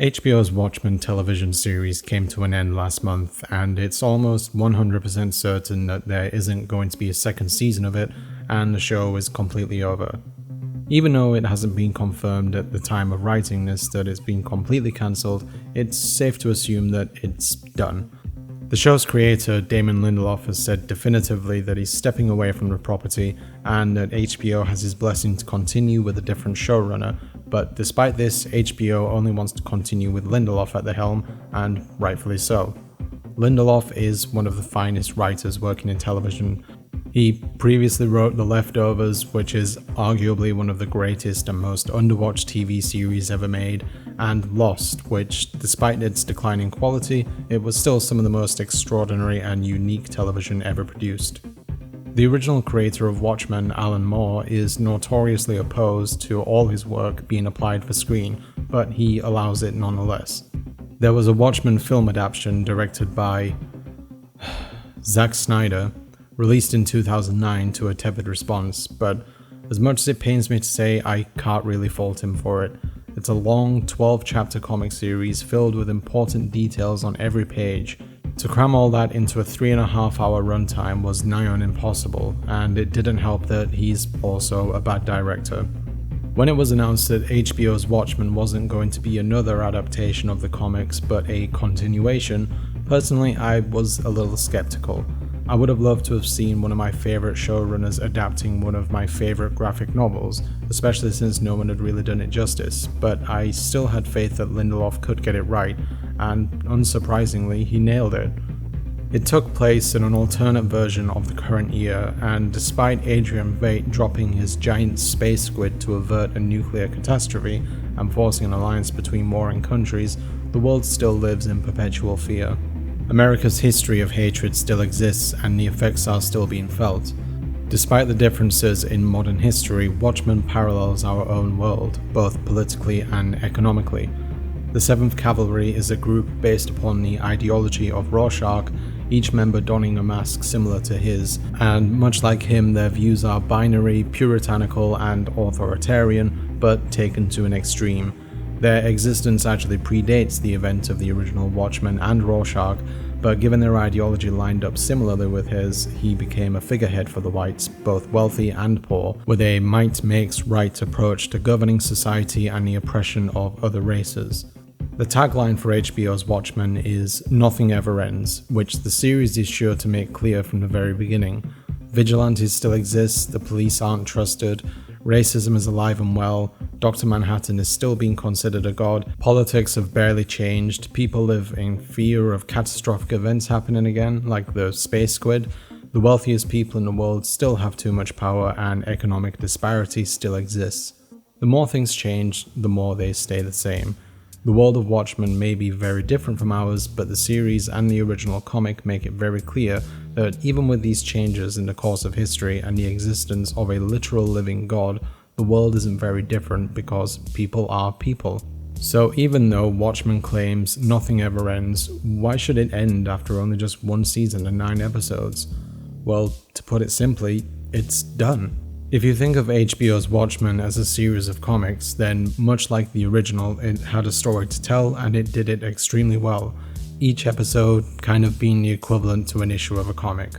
HBO's Watchmen television series came to an end last month, and it's almost 100% certain that there isn't going to be a second season of it, and the show is completely over. Even though it hasn't been confirmed at the time of writing this that it's been completely cancelled, it's safe to assume that it's done. The show's creator, Damon Lindelof, has said definitively that he's stepping away from the property and that HBO has his blessing to continue with a different showrunner, but despite this, HBO only wants to continue with Lindelof at the helm, and rightfully so. Lindelof is one of the finest writers working in television. He previously wrote The Leftovers, which is arguably one of the greatest and most underwatched TV series ever made, and Lost, which, despite its decline in quality, it was still some of the most extraordinary and unique television ever produced. The original creator of Watchmen, Alan Moore, is notoriously opposed to all his work being applied for screen, but he allows it nonetheless. There was a Watchmen film adaptation directed by Zack Snyder, released in 2009 to a tepid response, but as much as it pains me to say, I can't really fault him for it. It's a long 12-chapter comic series filled with important details on every page. To cram all that into a 3.5-hour runtime was nigh on impossible, and it didn't help that he's also a bad director. When it was announced that HBO's Watchmen wasn't going to be another adaptation of the comics but a continuation, personally I was a little skeptical. I would have loved to have seen one of my favourite showrunners adapting one of my favourite graphic novels, especially since no one had really done it justice, but I still had faith that Lindelof could get it right, and unsurprisingly, he nailed it. It took place in an alternate version of the current year, and despite Adrian Veidt dropping his giant space squid to avert a nuclear catastrophe and forcing an alliance between warring countries, the world still lives in perpetual fear. America's history of hatred still exists, and the effects are still being felt. Despite the differences in modern history, Watchmen parallels our own world, both politically and economically. The 7th Cavalry is a group based upon the ideology of Rorschach, each member donning a mask similar to his, and much like him, their views are binary, puritanical, and authoritarian, but taken to an extreme. Their existence actually predates the event of the original Watchmen and Rorschach, but given their ideology lined up similarly with his, he became a figurehead for the whites, both wealthy and poor, with a might makes right approach to governing society and the oppression of other races. The tagline for HBO's Watchmen is "Nothing ever ends," which the series is sure to make clear from the very beginning. Vigilantes still exist, the police aren't trusted, racism is alive and well, Dr. Manhattan is still being considered a god, politics have barely changed, people live in fear of catastrophic events happening again, like the space squid, the wealthiest people in the world still have too much power, and economic disparity still exists. The more things change, the more they stay the same. The world of Watchmen may be very different from ours, but the series and the original comic make it very clear that even with these changes in the course of history and the existence of a literal living god, the world isn't very different because people are people. So even though Watchmen claims nothing ever ends, why should it end after only just one season and 9 episodes? Well, to put it simply, it's done. If you think of HBO's Watchmen as a series of comics, then much like the original, it had a story to tell and it did it extremely well, each episode kind of being the equivalent to an issue of a comic.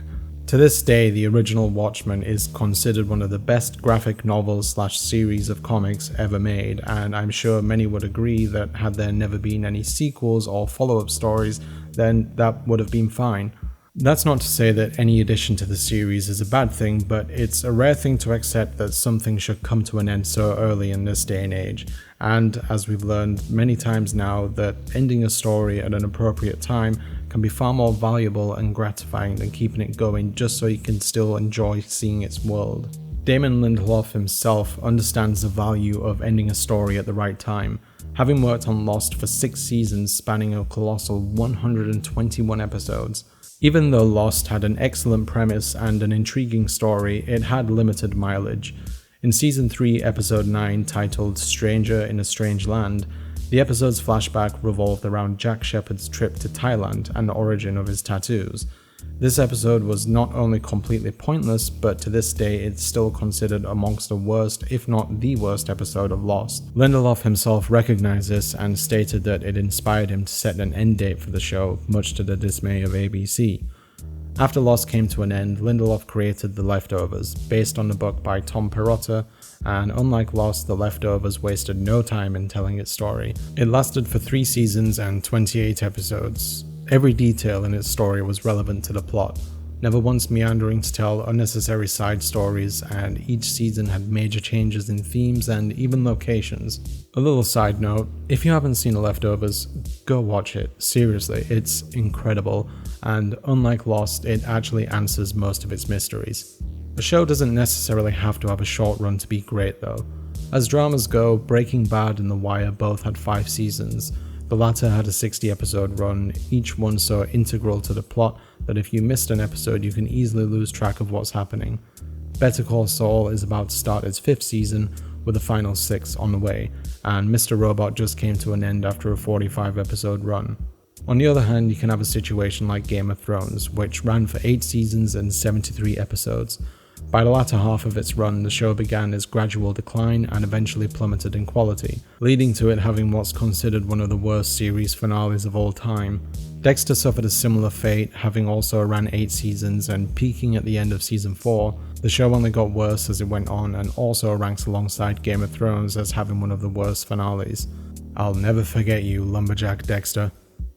To this day, the original Watchmen is considered one of the best graphic novels/series of comics ever made, and I'm sure many would agree that had there never been any sequels or follow-up stories, then that would have been fine. That's not to say that any addition to the series is a bad thing, but it's a rare thing to accept that something should come to an end so early in this day and age. And as we've learned many times now, that ending a story at an appropriate time can be far more valuable and gratifying than keeping it going just so you can still enjoy seeing its world. Damon Lindelof himself understands the value of ending a story at the right time. Having worked on Lost for 6 seasons spanning a colossal 121 episodes, even though Lost had an excellent premise and an intriguing story, it had limited mileage. In Season 3, Episode 9, titled Stranger in a Strange Land, the episode's flashback revolved around Jack Shepherd's trip to Thailand and the origin of his tattoos. This episode was not only completely pointless, but to this day it's still considered amongst the worst, if not the worst episode of Lost. Lindelof himself recognized this and stated that it inspired him to set an end date for the show, much to the dismay of ABC. After Lost came to an end, Lindelof created The Leftovers, based on the book by Tom Perrotta, and unlike Lost, The Leftovers wasted no time in telling its story. It lasted for 3 seasons and 28 episodes. Every detail in its story was relevant to the plot, never once meandering to tell unnecessary side stories, and each season had major changes in themes and even locations. A little side note, if you haven't seen The Leftovers, go watch it. Seriously, it's incredible, and unlike Lost, it actually answers most of its mysteries. A show doesn't necessarily have to have a short run to be great though. As dramas go, Breaking Bad and The Wire both had 5 seasons. The latter had a 60 episode run, each one so integral to the plot that if you missed an episode you can easily lose track of what's happening. Better Call Saul is about to start its 5th season with the final 6 on the way, and Mr. Robot just came to an end after a 45 episode run. On the other hand, you can have a situation like Game of Thrones, which ran for 8 seasons and 73 episodes. By the latter half of its run, the show began its gradual decline and eventually plummeted in quality, leading to it having what's considered one of the worst series finales of all time. Dexter suffered a similar fate, having also ran 8 seasons and peaking at the end of season 4. The show only got worse as it went on and also ranks alongside Game of Thrones as having one of the worst finales. I'll never forget you, Lumberjack Dexter.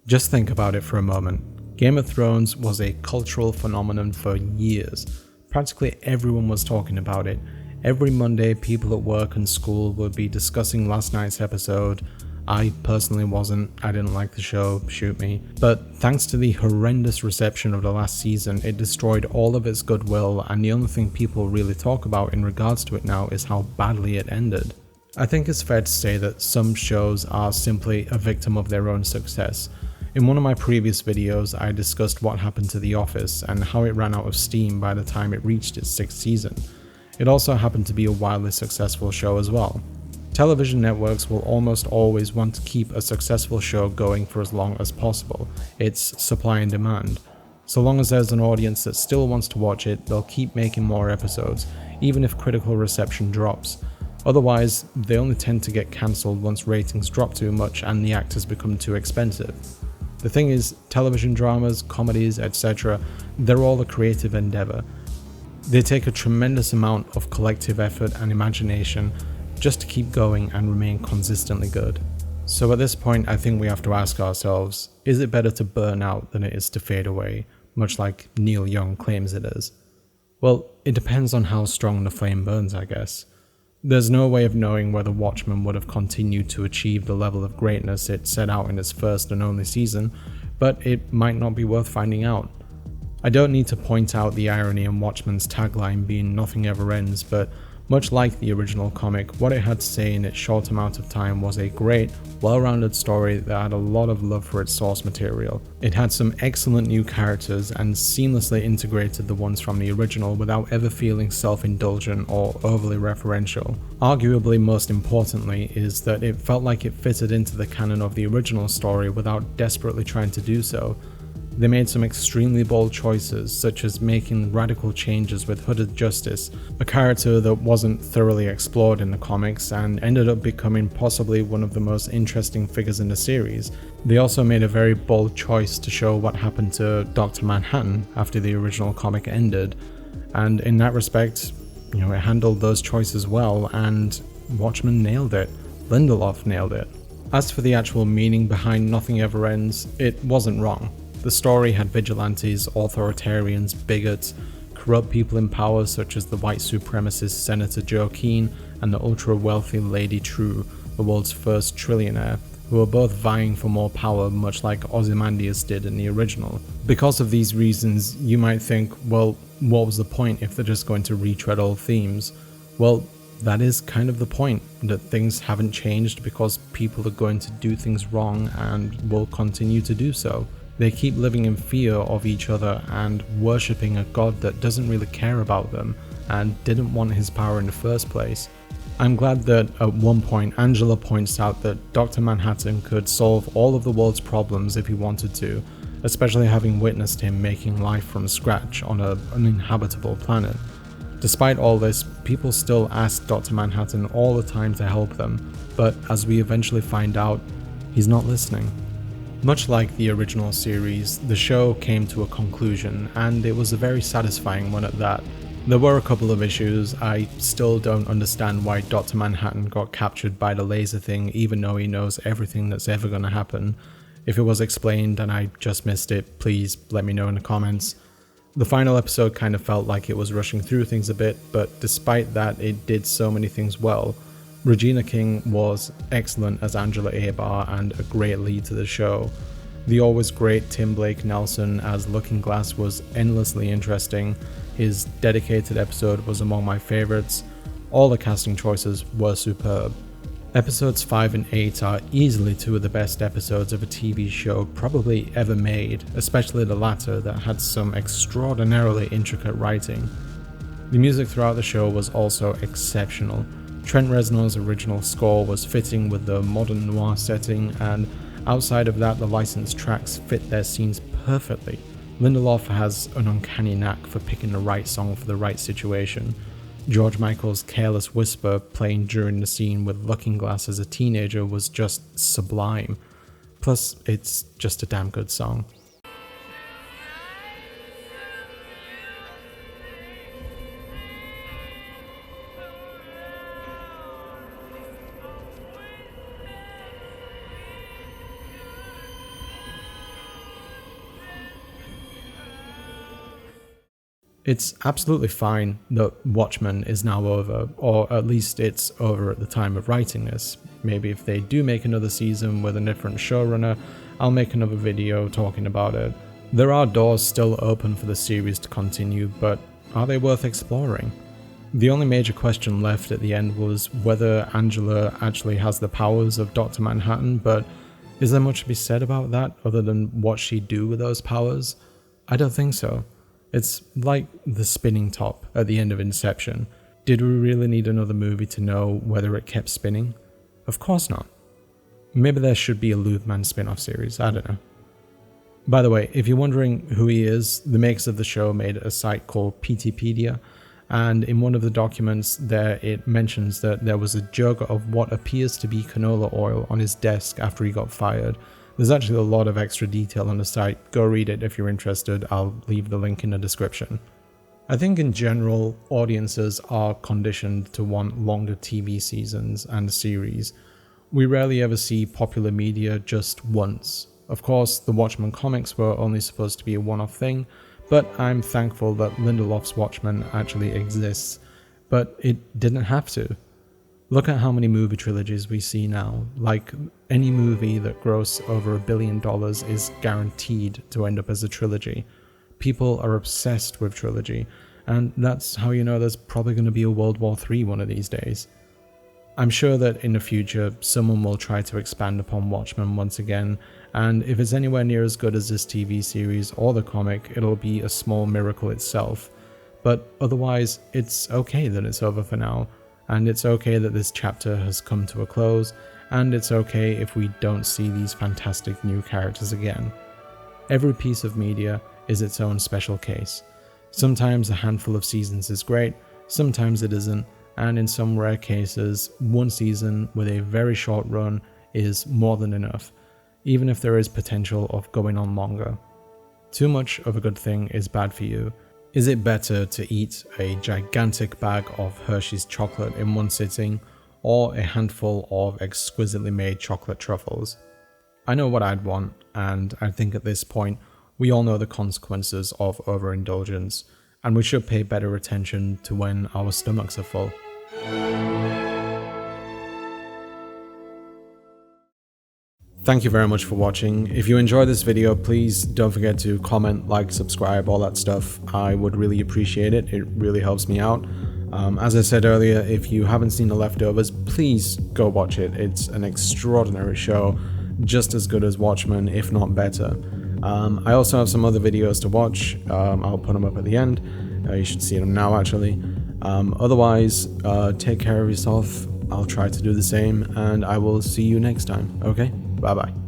Just think about it for a moment. Game of Thrones was a cultural phenomenon for years. Practically everyone was talking about it. Every Monday, people at work and school would be discussing last night's episode. I personally wasn't. I didn't like the show, shoot me. But thanks to the horrendous reception of the last season, it destroyed all of its goodwill, and the only thing people really talk about in regards to it now is how badly it ended. I think it's fair to say that some shows are simply a victim of their own success. In one of my previous videos, I discussed what happened to The Office and how it ran out of steam by the time it reached its 6th season. It also happened to be a wildly successful show as well. Television networks will almost always want to keep a successful show going for as long as possible. It's supply and demand. So long as there's an audience that still wants to watch it, they'll keep making more episodes, even if critical reception drops. Otherwise, they only tend to get cancelled once ratings drop too much and the actors become too expensive. The thing is, television dramas, comedies, etc., they're all a creative endeavor. They take a tremendous amount of collective effort and imagination just to keep going and remain consistently good. So at this point, I think we have to ask ourselves, is it better to burn out than it is to fade away, much like Neil Young claims it is? Well, it depends on how strong the flame burns, I guess. There's no way of knowing whether Watchmen would have continued to achieve the level of greatness it set out in its first and only season, but it might not be worth finding out. I don't need to point out the irony in Watchmen's tagline being "nothing ever ends," but much like the original comic, what it had to say in its short amount of time was a great, well-rounded story that had a lot of love for its source material. It had some excellent new characters and seamlessly integrated the ones from the original without ever feeling self-indulgent or overly referential. Arguably most importantly is that it felt like it fitted into the canon of the original story without desperately trying to do so. They made some extremely bold choices, such as making radical changes with Hooded Justice, a character that wasn't thoroughly explored in the comics and ended up becoming possibly one of the most interesting figures in the series. They also made a very bold choice to show what happened to Dr. Manhattan after the original comic ended, and in that respect, it handled those choices well, and Watchmen nailed it. Lindelof nailed it. As for the actual meaning behind Nothing Ever Ends, it wasn't wrong. The story had vigilantes, authoritarians, bigots, corrupt people in power such as the white supremacist Senator Joe Keene and the ultra-wealthy Lady True, the world's first trillionaire, who were both vying for more power much like Ozymandias did in the original. Because of these reasons, you might think, well, what was the point if they're just going to retread old themes? Well, that is kind of the point, that things haven't changed because people are going to do things wrong and will continue to do so. They keep living in fear of each other and worshipping a god that doesn't really care about them and didn't want his power in the first place. I'm glad that at one point Angela points out that Dr. Manhattan could solve all of the world's problems if he wanted to, especially having witnessed him making life from scratch on an uninhabitable planet. Despite all this, people still ask Dr. Manhattan all the time to help them, but as we eventually find out, he's not listening. Much like the original series, the show came to a conclusion, and it was a very satisfying one at that. There were a couple of issues. I still don't understand why Dr. Manhattan got captured by the laser thing, even though he knows everything that's ever going to happen. If it was explained and I just missed it, please let me know in the comments. The final episode kind of felt like it was rushing through things a bit, but despite that, it did so many things well. Regina King was excellent as Angela Abar and a great lead to the show. The always great Tim Blake Nelson as Looking Glass was endlessly interesting. His dedicated episode was among my favorites. All the casting choices were superb. Episodes 5 and 8 are easily two of the best episodes of a TV show probably ever made, especially the latter that had some extraordinarily intricate writing. The music throughout the show was also exceptional. Trent Reznor's original score was fitting with the modern noir setting, and outside of that, the licensed tracks fit their scenes perfectly. Lindelof has an uncanny knack for picking the right song for the right situation. George Michael's Careless Whisper playing during the scene with Looking Glass as a teenager was just sublime. Plus, it's just a damn good song. It's absolutely fine that Watchmen is now over, or at least it's over at the time of writing this. Maybe if they do make another season with a different showrunner, I'll make another video talking about it. There are doors still open for the series to continue, but are they worth exploring? The only major question left at the end was whether Angela actually has the powers of Dr. Manhattan, but is there much to be said about that other than what she'd do with those powers? I don't think so. It's like the spinning top at the end of Inception. Did we really need another movie to know whether it kept spinning? Of course not. Maybe there should be a Luthman spin-off series, I don't know. By the way, if you're wondering who he is, the makers of the show made a site called PTpedia, and in one of the documents there it mentions that there was a jug of what appears to be canola oil on his desk after he got fired. There's actually a lot of extra detail on the site. Go read it if you're interested. I'll leave the link in the description. I think in general, audiences are conditioned to want longer TV seasons and series. We rarely ever see popular media just once. Of course, the Watchmen comics were only supposed to be a one-off thing, but I'm thankful that Lindelof's Watchmen actually exists. But it didn't have to. Look at how many movie trilogies we see now. Like, any movie that gross over $1 billion is guaranteed to end up as a trilogy. People are obsessed with trilogy, and that's how you know there's probably going to be a World War III one of these days. I'm sure that in the future, someone will try to expand upon Watchmen once again, and if it's anywhere near as good as this TV series or the comic, it'll be a small miracle itself. But otherwise, it's okay that it's over for now. And it's okay that this chapter has come to a close, and it's okay if we don't see these fantastic new characters again. Every piece of media is its own special case. Sometimes a handful of seasons is great, sometimes it isn't, and in some rare cases, one season with a very short run is more than enough, even if there is potential of going on longer. Too much of a good thing is bad for you. Is it better to eat a gigantic bag of Hershey's chocolate in one sitting, or a handful of exquisitely made chocolate truffles? I know what I'd want, and I think at this point, we all know the consequences of overindulgence, and we should pay better attention to when our stomachs are full. Thank you very much for watching. If you enjoyed this video, please don't forget to comment, like, subscribe, all that stuff. I would really appreciate it. It really helps me out. As I said earlier, if you haven't seen The Leftovers, please go watch it. It's an extraordinary show, just as good as Watchmen, if not better. I also have some other videos to watch. I'll put them up at the end. You should see them now, actually. Otherwise, take care of yourself. I'll try to do the same, and I will see you next time. Okay? Bye bye.